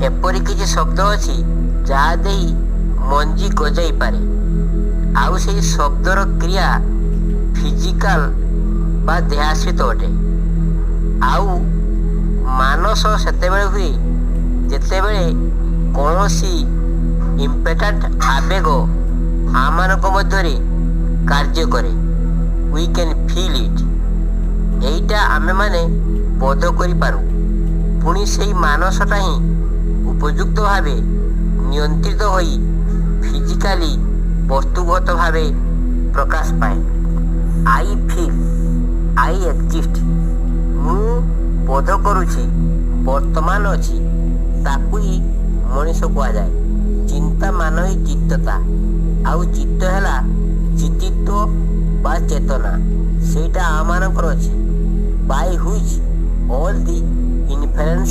ଏପରି କିଛି ଶବ୍ଦ ଅଛି ଯାହା ଦେଇ ମଞ୍ଜି ଗଜାଇପାରେ, ଆଉ ସେହି ଶବ୍ଦର କ୍ରିୟା ଫିଜିକାଲ ବା ଦେହାଶ୍ରିତ ଅଟେ। ଆଉ ମାନସ ସେତେବେଳେ ହୁଏ ଯେତେବେଳେ କୌଣସି ଇମ୍ପୋର୍ଟାଣ୍ଟ ଆବେଗ ଆମମାନଙ୍କ ମଧ୍ୟରେ କାର୍ଯ୍ୟ କରେ। ୱି କ୍ୟାନ୍ ଫିଲ୍ ଇଟ୍। ଏଇଟା ଆମେମାନେ ବୋଧ କରିପାରୁ। ପୁଣି ସେଇ ମାନସଟା ହିଁ ଉପଯୁକ୍ତ ଭାବେ ନିୟନ୍ତ୍ରିତ ହୋଇ ଫିଜିକାଲି ବସ୍ତୁଗତ ଭାବେ ପ୍ରକାଶ ପାଏ। I feel, I exist. ମୁଁ ବୋଧ କରୁଛି, ବର୍ତ୍ତମାନ ଅଛି, ତାକୁ ହିଁ ମଣିଷ କୁହାଯାଏ। ଚିନ୍ତା ମାନ ହିଁ ଚିତ୍ତତା, ଆଉ ଚିତ୍ତ ହେଲା ଚିତିତ୍ୱ ବା ଚେତନା। ସେଇଟା ଆମମାନଙ୍କର ଅଛି। By which all the inference